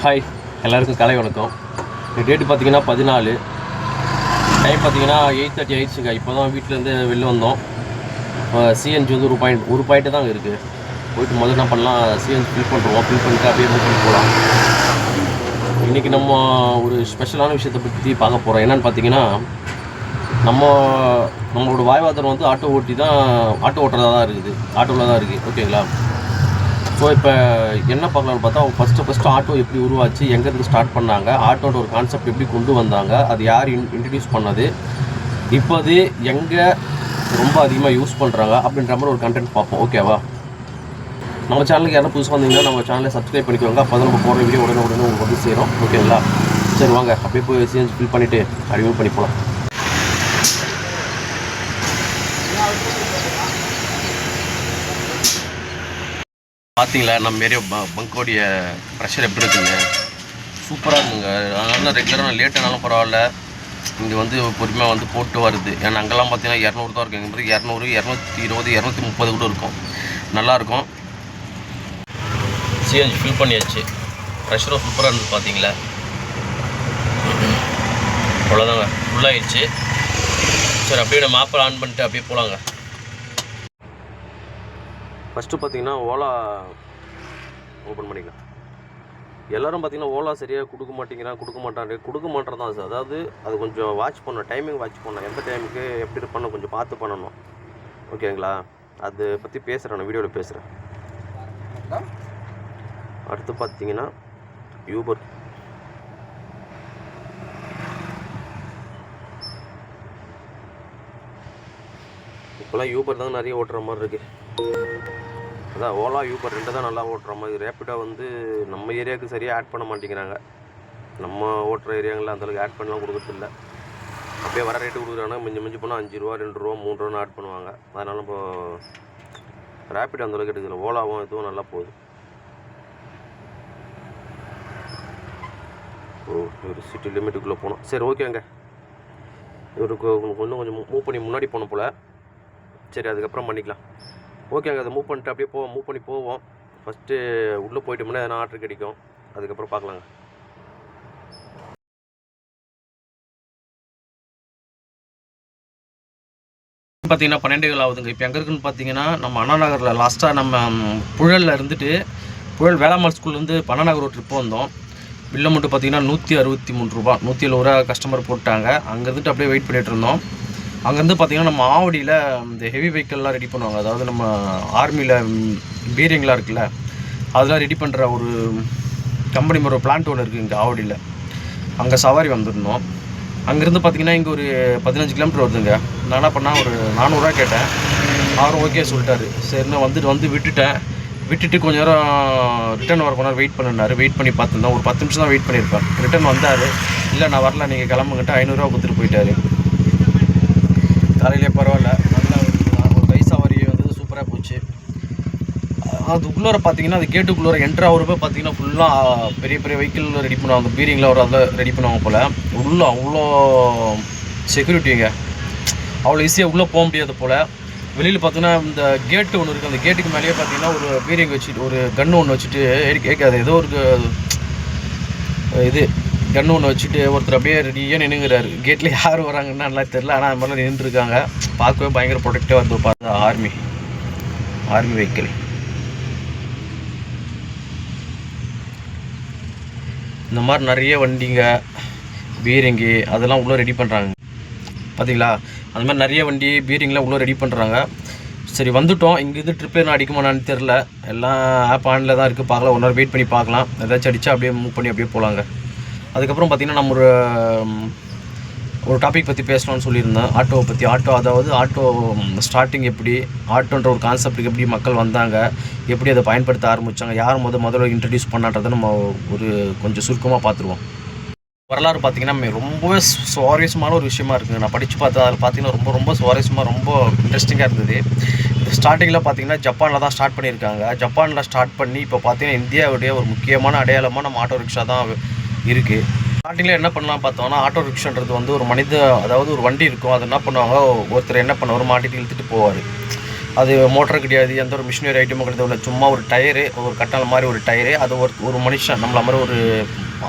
Hi, எல்லாருக்கும் கலை வணக்கம். Date பார்த்தீங்கன்னா 14, டைம் பார்த்தீங்கன்னா 8:30 ஆயிடுச்சுங்க. இப்போ தான் வீட்டிலேருந்து வெளில வந்தோம். சிஎன்ஜி வந்து ஒரு பாயிண்ட்டு தான் இருக்குது. போயிட்டு முதல்ல என்ன பண்ணலாம், சிஎன்ஜி ஃபில் பண்ணுறோம். ஃபில் பண்ணிட்டு அப்படியே மூவ் பண்ணி போகலாம். இன்றைக்கி நம்ம ஒரு ஸ்பெஷலான விஷயத்தை பற்றி பார்க்க போகிறோம். என்னென்னு பார்த்தீங்கன்னா, நம்மளோட வாழ்வாதாரம் வந்து ஆட்டோ ஓட்டுறதா தான் இருக்குது. ஆட்டோவில் தான் இருக்குது. ஓகேங்களா? ஸோ இப்போ என்ன பார்க்கலான்னு பார்த்தா, ஃபஸ்ட்டு ஆட்டோ எப்படி உருவாச்சு, எங்கேருந்து ஸ்டார்ட் பண்ணாங்க, ஆட்டோட ஒரு கான்செப்ட் எப்படி கொண்டு வந்தாங்க, அது யார் இன்ட்ரடியூஸ் பண்ணது, இப்போ அது எங்கே ரொம்ப அதிகமாக யூஸ் பண்ணுறாங்க அப்படின்ற மாதிரி ஒரு கண்டென்ட் பார்ப்போம். ஓகேவா? நம்ம சேனலுக்கு யாரும் புதுசாக வந்தீங்கன்னா நம்ம சேனலை சப்ஸ்கிரைப் பண்ணிக்கோங்க. அப்போ தான் நம்ம போகிற வீடியோ உடனே உங்களுக்கு வந்து சேரும். ஓகேங்களா? சரி வாங்க, அப்படியே போய் சிஎன்ஜி ஃபில் பண்ணிவிட்டு அப்படியே பண்ணி போகலாம். பார்த்தீங்களா நம்ம ஏரியா பங்கோடைய ப்ரெஷர் எப்படி இருக்குங்க? சூப்பராக இருக்குங்க. அதனால ரெகுலராக லேட்டானாலும் பரவாயில்ல, இங்கே வந்து பொறுமையாக வந்து போட்டு வருது. ஏன்னா அங்கெல்லாம் பார்த்தீங்கன்னா 200 தான் இருக்கும். இங்கே 200, 220, 230 கூட இருக்கும். நல்லாயிருக்கும். சிஎன்ஜி ஃபில் பண்ணியாச்சு. ப்ரெஷரும் சூப்பராக இருந்தது. பார்த்தீங்களா? அவ்வளோதாங்க, ஃபுல்லாகிடுச்சு. சரி, அப்படியே நம்ம ஆப்பிள் ஆன் பண்ணிட்டு அப்படியே போகலாங்க. ஃபஸ்ட்டு பார்த்தீங்கன்னா ஓலா ஓப்பன் பண்ணிக்கலாம். எல்லோரும் பார்த்தீங்கன்னா ஓலா சரியாக கொடுக்க மாட்டேறான் தான் சார். அதாவது அது கொஞ்சம் வாட்ச் பண்ணணும், டைமிங் வாட்ச் பண்ணணும். எந்த டைமுக்கு எப்படி பண்ணணும் கொஞ்சம் பார்த்து பண்ணணும். ஓகேங்களா? அதை பற்றி பேசுகிறேன், நான் வீடியோவில் பேசுகிறேன். அடுத்து பார்த்தீங்கன்னா யூபர். இப்போலாம் யூபர் தான் நிறைய ஓட்டுற மாதிரி இருக்குது. அதான் ஓலா யூபர் 2 தான் நல்லா ஓட்டுற மாதிரி. ரேப்பிடோ வந்து நம்ம ஏரியாவுக்கு சரியாக ஆட் பண்ண மாட்டேங்கிறாங்க. நம்ம ஓட்டுற ஏரியாங்களில் அந்தளவுக்கு ஆட் பண்ணலாம் கொடுக்குறதில்ல. அப்படியே வர ரேட்டு கொடுக்குறாங்கன்னா மிஞ்சி போனால் 5 ரூபா, 2 ரூபா, 3 ரூபான்னு ஆட் பண்ணுவாங்க. அதனால் இப்போ ரேப்பிடோ அந்தளவுக்கு எடுக்கல. ஓலாவும் இதுவும் நல்லா போகுது. ஒரு சிட்டி லிமிட்டுக்குள்ளே போனோம். சரி, ஓகேங்க. இவருக்கு இன்னும் கொஞ்சம் மூவ் பண்ணி முன்னாடி போன போல். சரி, அதுக்கப்புறம் பண்ணிக்கலாம். ஓகேங்க, அதை மூவ் பண்ணிட்டு அப்படியே மூவ் பண்ணி போவோம். ஃபஸ்ட்டு உள்ளே போயிட்டோம்னா எதனா ஆர்டர் கிடைக்கும். அதுக்கப்புறம் பார்க்கலாங்க. பார்த்தீங்கன்னா 12 ஆகுதுங்க. இப்போ எங்கே இருக்குன்னு பார்த்தீங்கன்னா, நம்ம அண்ணா நகரில் லாஸ்ட்டாக நம்ம புழலில் இருந்துட்டு புழல் வேளாண்மை ஸ்கூல்லேருந்து அண்ணா நகர் ஒரு ட்ரிப்பு வந்தோம். பில்லை மட்டும் பார்த்தீங்கன்னா 163 ரூபா, 170 ரூபா கஸ்டமர் போட்டாங்க. அங்கே இருந்துட்டு அப்படியே வெயிட் பண்ணிகிட்டு இருந்தோம். அங்கேருந்து பார்த்திங்கன்னா நம்ம ஆவடியில் இந்த ஹெவி வெஹிக்கல்லாம் ரெடி பண்ணுவாங்க. அதாவது நம்ம ஆர்மியில் பீரிங்லாம் இருக்குல்ல, அதெல்லாம் ரெடி பண்ணுற ஒரு கம்பெனி ஒரு பிளான்ட் ஒன்று இருக்குது இங்கே ஆவடியில். அங்கே சவாரி வந்திருந்தோம். அங்கேருந்து பார்த்திங்கன்னா இங்கே ஒரு 15 கிலோமீட்டர் வருதுங்க. நான் என்ன பண்ணால் ஒரு 400 ரூபா கேட்டேன். அவரும் ஓகே சொல்லிட்டாரு. சரிண்ணா வந்து விட்டுட்டு கொஞ்சம் நேரம் ரிட்டன் வர கொஞ்சம் வெயிட் பண்ணினார். வெயிட் பண்ணி பார்த்துருந்தோம். ஒரு 10 நிமிஷம் தான் வெயிட் பண்ணியிருப்பேன். ரிட்டன் வந்தார். இல்லை நான் வரல, நீங்கள் கிளம்புங்கிட்ட 500 ரூபா கொடுத்துட்டு போயிட்டார். காலையிலே பரவாயில்ல, நல்லா ஒரு பைசா வரி வந்து சூப்பராக போச்சு. அதுக்குள்ளே பார்த்தீங்கன்னா அது கேட்டுக்குள்ளே என்ட்ரு ஆகிறப்ப பார்த்தீங்கன்னா ஃபுல்லாக பெரிய பெரிய வெஹிக்கிள் ரெடி பண்ணுவாங்க. பீரிங்கில் ஒரு அதில் ரெடி பண்ணுவாங்க போல். உள்ளே அவ்வளோ செக்யூரிட்டிங்க, அவ்வளோ ஈஸியாக உள்ளே போக முடியாது போல். வெளியில் பார்த்தீங்கன்னா இந்த கேட்டு ஒன்று இருக்குது. அந்த கேட்டுக்கு மேலேயே பார்த்தீங்கன்னா ஒரு பீரிங் வச்சுட்டு ஒரு கன்று ஒன்று வச்சுட்டு கேட்காது ஏதோ ஒரு இது கன்று ஒன்று வச்சுட்டு ஒருத்தர் அப்படியே ரெடியாக நின்றுங்கிறாரு. கேட்டில் யார் வராங்கன்னா நல்லா தெரில, ஆனால் அது மாதிரிலாம் நின்றுருக்காங்க. பார்க்கவே பயங்கர ப்ரொடெக்டாக வந்து பார்த்தா ஆர்மி வெஹிக்கிள். இந்த மாதிரி நிறைய வண்டிங்க பீரிங்கு அதெல்லாம் உள்ளே ரெடி பண்ணுறாங்க. பார்த்தீங்களா? அந்த மாதிரி நிறைய வண்டி பீரிங்லாம் உள்ளே ரெடி பண்ணுறாங்க. சரி, வந்துவிட்டோம். இங்கேருந்து ட்ரிப் என்ன அடிக்குமானான்னு தெரில. எல்லாம் ஆப் ஆனில் தான் இருக்குது. பார்க்கலாம், 1 ஹவர் வெயிட் பண்ணி பார்க்கலாம். ஏதாச்சும் அடித்தா அப்படியே மூவ் பண்ணி அப்படியே போகலாங்க. அதுக்கப்புறம் பார்த்திங்கன்னா நம்ம ஒரு டாபிக் பற்றி பேசலாம்னு சொல்லியிருந்தேன். ஆட்டோவை பற்றி. ஆட்டோ ஸ்டார்டிங் எப்படி, ஆட்டோன்ற ஒரு கான்செப்டுக்கு எப்படி மக்கள் வந்தாங்க, எப்படி அதை பயன்படுத்த ஆரம்பித்தாங்க, யார் முதல்ல இன்ட்ரடியூஸ் பண்ணான்றதை நம்ம கொஞ்சம் சுருக்கமாக பார்த்துருவோம். வரலாறு பார்த்திங்கன்னா ரொம்பவே சுவாரஸ்யமான ஒரு விஷயமா இருக்குங்க. நான் படித்து பார்த்தா அதில் பார்த்திங்கன்னா ரொம்ப சுவாரஸ்யமாக ரொம்ப இன்ட்ரெஸ்டிங்காக இருந்தது. ஸ்டார்டிங்கில் பார்த்திங்கன்னா ஜப்பானில் தான் ஸ்டார்ட் பண்ணியிருக்காங்க. ஜப்பானில் ஸ்டார்ட் பண்ணி இப்போ பார்த்திங்கன்னா இந்தியாவுடைய ஒரு முக்கியமான அடையாளமாக நம்ம ஆட்டோ ரிக்ஷா தான் இருக்குது. ஸ்டார்டிங்கில் என்ன பண்ணலாம் பார்த்தோம்னா, ஆட்டோ ரிக்ஷான்றது வந்து ஒரு அதாவது ஒரு வண்டி இருக்கும். அது என்ன பண்ணுவாங்க, ஒருத்தர் என்ன பண்ணுவார், மாட்டிட்டு இழுத்துட்டு போவார். அது மோட்டர் கிடையாது, எந்த ஒரு மிஷினரி ஐட்டமும் கிடையாது, சும்மா ஒரு டயரு, ஒரு கட்டால் மாதிரி ஒரு டயரு. அது ஒரு மனுஷன் நம்மள மாதிரி ஒரு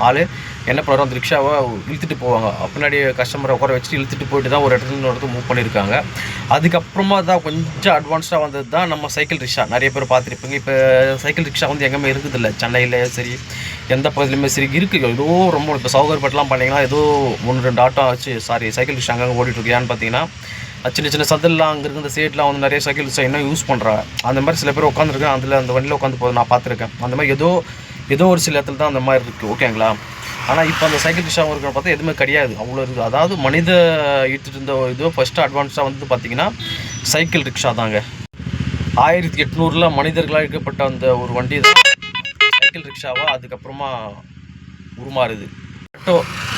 ஆள் என்ன பண்ணுறோம், அந்த ரிக்ஷாவை இழுத்துட்டு போவாங்க. பின்னாடி கஸ்டமரை உட்கார வச்சுட்டு இழுத்துட்டு போயிட்டு தான் ஒரு இடத்துல இன்னொரு இடத்துக்கு மூவ் பண்ணியிருக்காங்க. அதுக்கப்புறமா தான் கொஞ்சம் அட்வான்ஸ்டாக வந்தது தான் நம்ம சைக்கிள் ரிக்ஷா. நிறைய பேர் பார்த்துருப்பீங்க. இப்போ சைக்கிள் ரிக்ஷா வந்து எங்கேயுமே இருக்குதில்ல, சென்னையில் சரி எந்த பகுதியிலுமே சரி இருக்குது. ஏதோ ரொம்ப இப்போ சௌகரியப்பட்டலாம் பண்ணிங்கன்னா ஏதோ 1-2 ஆட்டோ ஆச்சு, சைக்கிள் ரிக்ஷா அங்கங்கே ஓடிட்டுருக்கு. ஏன்னு பார்த்தீங்கன்னா சின்ன சின்ன சந்தெல்லாம் அங்கே இருக்க இந்த சைட்லாம் வந்து நிறைய சைக்கிள் ரிக்ஷா இன்னும் யூஸ் பண்ணுறாங்க. அந்த மாதிரி சில பேர் உட்காந்துருக்கேன், அந்த வண்டியில் உட்காந்து போது நான் பார்த்துருக்கேன். அந்த மாதிரி ஏதோ ஒரு சில இடத்துல தான் அந்த மாதிரி இருக்குது, ஓகேங்களா. ஆனால் இப்போ அந்த சைக்கிள் ரிக்ஷாவும் இருக்கிற பார்த்தா எதுவுமே கிடையாது, அவ்வளோ இருக்குது. அதாவது மனித ஈட்டுட்டு இருந்த இதோ ஃபஸ்ட்டு அட்வான்ஸாக வந்து பார்த்திங்கன்னா சைக்கிள் ரிக்ஷா தாங்க. 1800 மனிதர்களாக இழுக்கப்பட்ட அந்த ஒரு வண்டி தான் சைக்கிள் ரிக்ஷாவாக அதுக்கப்புறமா உருமாறுது.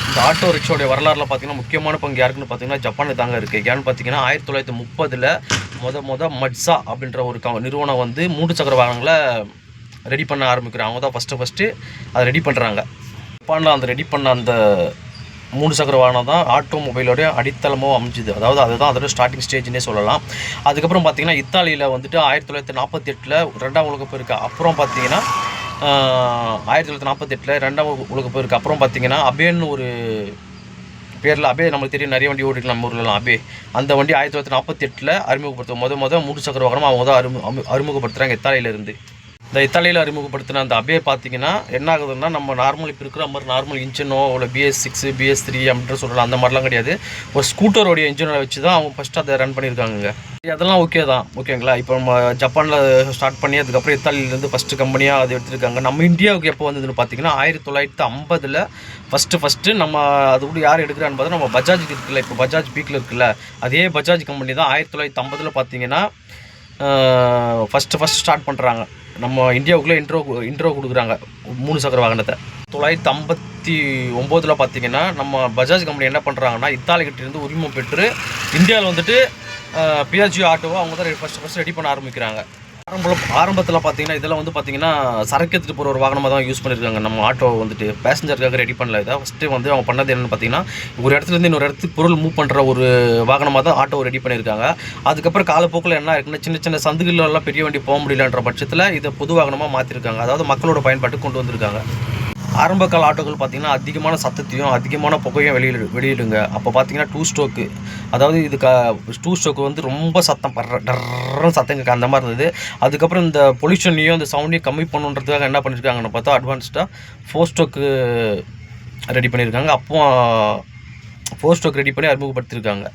இந்த ஆட்டோ ரிக்ஷாவுடைய வரலாறுல பார்த்தீங்கன்னா முக்கியமான பங்கு யாருக்குன்னு பார்த்தீங்கன்னா ஜப்பானுக்கு தாங்க இருக்குது. ஏன்னு பார்த்தீங்கன்னா 1930 மட்ஸா அப்படின்ற ஒரு நிறுவனம் வந்து 3 சக்கர வாகனங்களை ரெடி பண்ண ஆரம்பிக்கிறாங்க. அவங்க தான் ஃபஸ்ட்டு அதை ரெடி பண்ணுறாங்க. ஜப்பானில் அந்த ரெடி பண்ண அந்த 3 சக்கர வாகனம் தான் ஆட்டோமொபைலோடைய அடித்தளமும் அமைஞ்சுது. அதாவது அதுதான் அதோட ஸ்டார்டிங் ஸ்டேஜ்னே சொல்லலாம். அதுக்கப்புறம் பார்த்தீங்கன்னா இத்தாலியில் வந்துட்டு 1948 2ஆம் உலகப்போருக்கு அப்புறம் பார்த்தீங்கன்னா 1948 2ஆம் உலகப்போருக்கு அப்புறம் பார்த்தீங்கன்னா அபேன்னு ஒரு பேரில், அபே நம்மளுக்கு தெரியும், நிறைய வண்டி ஓடிக்கலாம் நம்ம ஊர்லலாம். அபே அந்த வண்டி 1948 அறிமுகப்படுத்தும். முதல் 3 சக்கர வாகனம் அவங்க தான் அறிமுகப்படுத்துகிறாங்க இத்தாலியிலேருந்து. இந்த இத்தாலியில் அறிமுகப்படுத்தின அந்த அபே பார்த்தீங்கன்னா என்ன ஆகுதுன்னா, நம்ம நார்மல் இப்போ இருக்கிற மாதிரி நார்மல் இன்ஜினோ இல்லை BS6 BS3 அப்படின்ற சொல்லலாம், அந்த மாதிரிலாம் கிடையாது. ஒரு ஸ்கூட்டரோடைய இன்ஜினை வச்சு தான் அவங்க ஃபஸ்ட்டு அதை ரன் பண்ணியிருக்காங்க. அதெல்லாம் ஓகே தான், ஓகேங்களா. இப்போ நம்ம ஜப்பானில் ஸ்டார்ட் பண்ணி அதுக்கப்புறம் இத்தாலியிலேருந்து ஃபஸ்ட்டு கம்பெனியாக அதை எடுத்துருக்காங்க. நம்ம இந்தியாவுக்கு எப்போ வந்ததுன்னு பார்த்தீங்கன்னா 1950 ஃபஸ்ட்டு நம்ம அது கூட யார் எடுக்கிறான்னு பார்த்தா நம்ம பஜாஜ் இருக்குல்ல, இப்போ பஜாஜ் பீக்கில் இருக்குல்ல, அதே பஜாஜ் கம்பெனி தான் 1950 பார்த்தீங்கன்னா ஃபஸ்ட்டு ஸ்டார்ட் பண்ணுறாங்க. நம்ம இந்தியாவுக்குள்ளே இன்ட்ரோ கொடுக்குறாங்க 3 சக்கர வாகனத்தை. 1959 பார்த்தீங்கன்னா நம்ம பஜாஜ் கம்பெனி என்ன பண்ணுறாங்கன்னா இத்தாலிக்கிட்டேருந்து உரிமம் பெற்று இந்தியாவில் வந்துட்டு பியாஜியோ ஆட்டோவை அவங்க தான் ஃபஸ்ட்டு ரெடி பண்ண ஆரம்பிக்கிறாங்க. ஆரம்பத்தில் பார்த்தீங்கன்னா இதெல்லாம் வந்து பார்த்தீங்கன்னா சரக்கு எடுத்துகிட்டு போகிற ஒரு வாகனமாக தான் யூஸ் பண்ணியிருக்காங்க. நம்ம ஆட்டோ வந்துட்டு பேசஞ்சருக்காக ரெடி பண்ணல. இதை ஃபஸ்ட்டு வந்து அவங்க பண்ணது என்னென்னு பார்த்தீங்கன்னா ஒரு இடத்துலேருந்து இன்னொரு இடத்துக்கு பொருள் மூவ் பண்ணுற ஒரு வாகனமாக தான் ஆட்டோ ரெடி பண்ணியிருக்காங்க. அதுக்கப்புறம் காலப்போக்கில் என்ன இருக்குன்னா சின்ன சின்ன சந்துகளெல்லாம் பெரிய வண்டி போக முடியலன்ற பட்சத்தில் இதை பொது வாகனமாக மாற்றிருக்காங்க. அதாவது மக்களோட பயன்பாட்டுக்கு கொண்டு வந்திருக்காங்க. ஆரம்ப கால ஆட்டோக்கள் பார்த்திங்கன்னா அதிகமான சத்தத்தையும் அதிகமான புகையும் வெளியிடுங்க. அப்போ பார்த்தீங்கன்னா 2 ஸ்ட்ரோக்கு, அதாவது இது 2 ஸ்ட்ரோக்கு வந்து ரொம்ப சத்தம் டர்ன்னு சத்தங்க அந்த மாதிரி இருந்தது. அதுக்கப்புறம் இந்த பொல்யூஷனையும் இந்த சவுண்டையும் கம்மி பண்ணுன்றதுக்காக என்ன பண்ணியிருக்காங்கன்னு பார்த்தா அட்வான்ஸ்டாக 4 ஸ்ட்ரோக்கு ரெடி பண்ணியிருக்காங்க. அப்போ 4 ஸ்ட்ரோக் ரெடி பண்ணி அறிமுகப்படுத்தியிருக்காங்க.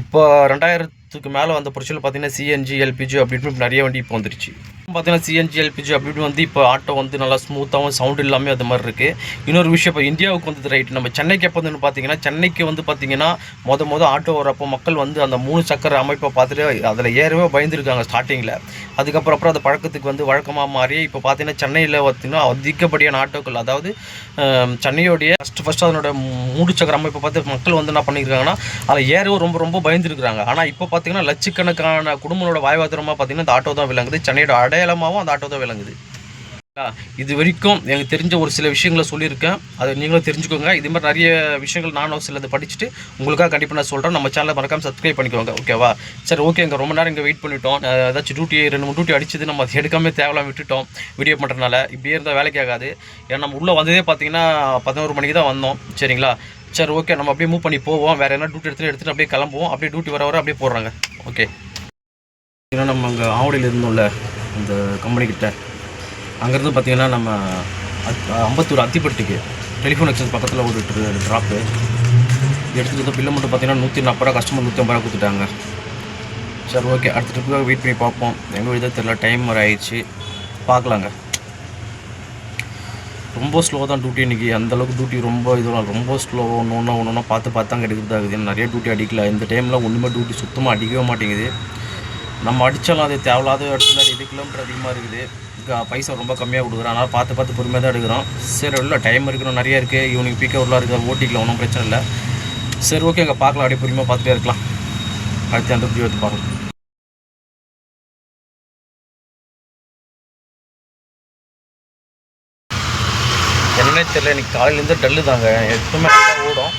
இப்போ 2000க்கு மேலே வந்த புரட்சியில் பார்த்தீங்கன்னா CNG LPG அப்படின்னு நிறைய வண்டி இப்போ வந்துருச்சு. பார்த்தீங்கன்னா CNG LPG அப்படின்னு வந்து இப்போ ஆட்டோ வந்து நல்லா ஸ்மூத்தாகவும் சவுண்ட் இல்லாமல் அது மாதிரி இருக்குது. இன்னொரு விஷயம் இப்போ இந்தியாவுக்கு வந்து ரைட், நம்ம சென்னைக்கு எப்போ வந்து பார்த்தீங்கன்னா சென்னைக்கு வந்து பார்த்தீங்கன்னா மொதல் ஆட்டோ வரப்போ மக்கள் வந்து அந்த 3 சக்கர அமைப்பை பார்த்துட்டு அதில் ஏறவே பயந்துருக்காங்க ஸ்டார்டிங்கில். அதுக்கப்புறம் அது பழக்கத்துக்கு வந்து வழக்கமாக மாறி இப்போ பார்த்தீங்கன்னா சென்னையில் பார்த்திங்கன்னா அதிகப்படியான ஆட்டோக்கள், அதாவது சென்னையோடைய ஃபஸ்ட்டு அதனோட 3 சக்கர அமைப்பை பார்த்து மக்கள் வந்து என்ன பண்ணியிருக்காங்கன்னா அதில் ஏறவும் ரொம்ப பயந்துருக்குறாங்க. ஆனால் இப்போ பார்த்தீங்கன்னா லட்சக்கணக்கான குடும்பங்களோட வாழ்வாதாரமாக பார்த்தீங்கன்னா இந்த ஆட்டோ தான் விளங்குது. சென்னையோட அடையாளமாகவும் அந்த ஆட்டோ தான் விளங்குது. இது வரைக்கும் எனக்கு தெரிஞ்ச ஒரு சில விஷயங்களை சொல்லியிருக்கேன், அதை நீங்களும் தெரிஞ்சுக்கோங்க. இது மாதிரி நிறைய விஷயங்கள் நானும் சிலது படிச்சுட்டு உங்களுக்காக கண்டிப்பாக நான் சொல்கிறேன். நம்ம சேனலை மறக்காமல் சப்ஸ்கிரைப் பண்ணிக்கோங்க, ஓகேவா. சரி, ஓகேங்க. ரொம்ப நேரம் இங்கே வெயிட் பண்ணிட்டோம். ஏதாச்சும் 2-3 டியூட்டி அடிச்சது நம்ம அது எடுக்காமல் தேவையில்லாம விட்டுட்டோம் வீடியோ பண்ணுறதுனால. இப்படியே இருந்தால் வேலைக்கு ஆகாது. ஏன்னா நம்ம உள்ளே வந்ததே பார்த்தீங்கன்னா 11 மணிக்கு தான் வந்தோம், சரிங்களா. சரி, ஓகே, நம்ம அப்படியே மூவ் பண்ணி போவோம். வேறு என்ன டியூட்டி எடுத்துகிட்டு அப்படியே கிளம்புவோம். அப்படியே டியூட்டி வர அப்படியே போடுறாங்க, ஓகே. ஏன்னா நம்ம அங்கே ஆவடியில் இருந்தோம்ல அந்த கம்பெனிக்கிட்ட, அங்கேருந்து பார்த்திங்கன்னா நம்ம அம்பத்தூர் அத்திப்பட்டுக்கு டெலிஃபோன் எக்ஸ்சேஞ்ச் பக்கத்தில் ஒரு ட்ராப்பு எடுத்துகிட்டு வந்து பில்லை மட்டும் பார்த்திங்கன்னா 140 ரூபா, கஸ்டமர் 150 ரூபா கொடுத்துட்டாங்க. சரி, ஓகே, அடுத்த ட்ரிப்புக்காக வெயிட் பண்ணி பார்ப்போம். எங்கே விட தெரியல, டைம் வர ஆயிடுச்சு, பார்க்கலாங்க. ரொம்ப ஸ்லோ தான் டியூட்டி இன்றைக்கி. அந்தளவுக்கு டியூட்டி ரொம்ப ஸ்லோ. ஒன்று பார்த்து தான் எடுக்கிறதாகுது. நிறைய டியூட்டி அடிக்கல இந்த டைமில். ஒன்றுமே டியூட்டி சுத்தமாக அடிக்கவே மாட்டேங்குது. நம்ம அடித்தாலும் அது தேவையில்லாத இடத்துல 2 கிலோமீட்டர் அதிகமாக இருக்குது. பைசா ரொம்ப கம்மியாக கொடுக்குறோம். அதனால் பார்த்து பொறுமையாக தான் எடுக்கிறோம். சரி, இல்லை டைம் இருக்கணும், நிறையா இருக்குது. ஈவினிங் பீக்காக உள்ள இருக்குது, ஓட்டிக்கலாம், ஒன்றும் பிரச்சனை இல்லை. சரி, ஓகே, அங்கே பார்க்கலாம். அப்படியே பொறுமையாக பார்த்துட்டே இருக்கலாம். அடுத்து அந்த வீடியோ எடுத்து பார்க்கலாம். என்னன்னே தெரியல, இன்றைக்கி காலையிலேருந்து டல்லு தாங்க. எப்பவுமே நல்லா ஓடும்.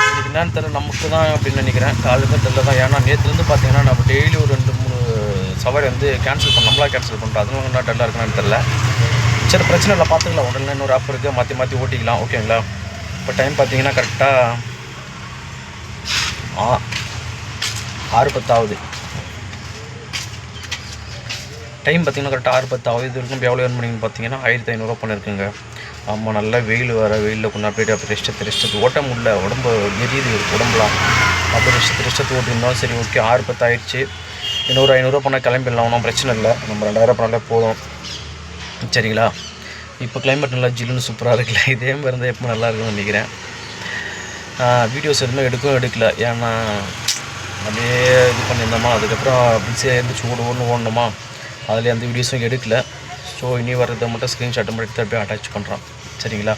இன்றைக்கி என்னன்னு தெரியல, நமக்கு தான் அப்படின்னு நினைக்கிறேன். காலையிலேருந்து டல்லு தான். ஏன்னா நேற்றுலேருந்து பார்த்தீங்கன்னா நம்ம டெய்லி ஒரு 2-3 சவாரி வந்து கேன்சல் நம்மளா கேன்சல் பண்ணுறோம். அதுவும் என்ன டல்லாக இருக்குன்னு தெரில. சரி பிரச்சனை இல்லை, பார்த்துக்கலாம். உடனே இன்னொரு ஆப் இருக்குது, மாற்றி மாற்றி ஓட்டிக்கலாம். ஓகேங்களா? இப்போ டைம் பார்த்தீங்கன்னா கரெக்டாக 6:10 டைம் பார்த்திங்கன்னா கரெக்டாக 6:10 இது வரைக்கும் எவ்வளோ ஏர்ன் பண்ணிங்கன்னு பார்த்தீங்கன்னா 1500 பண்ணியிருக்குங்க. ஆமாம், நல்லா வெயில் வர வெயிலில் கொஞ்சம் அப்படியே அப்போ ரெஸ்ட்டு ஓட்ட முடியல, உடம்பு எரியுது உடம்புலாம். அப்போ ரெஸ்ட்டு ஓட்டியிருந்தோம். சரி ஓகே, 6:10 ஆயிடுச்சு. இன்னொரு 500 பண்ணால் கிளம்பிடலாம், ஒன்றும் பிரச்சனை இல்லை. நம்ம 2000 பண்ணாலே போதும். சரிங்களா? இப்போ கிளைமேட் நல்லா ஜில்லுன்னு சூப்பராக இருக்குல்ல. இதே மாதிரி இருந்தால் எப்போ நல்லா இருக்குன்னு நினைக்கிறேன். வீடியோஸ் எதுவுமே எடுக்கல, ஏன்னா அப்படியே இது பண்ணியிருந்தோமா, அதுக்கப்புறம் பிஸியாக இருந்துச்சு ஓடணுமா, அதில் எந்த வீடியோஸும் எடுக்கல. ஸோ இனி வர்றதை மட்டும் ஸ்க்ரீன்ஷாட்டை மட்டும் எடுத்து அப்படியே அட்டாச் பண்ணுறோம். சரிங்களா?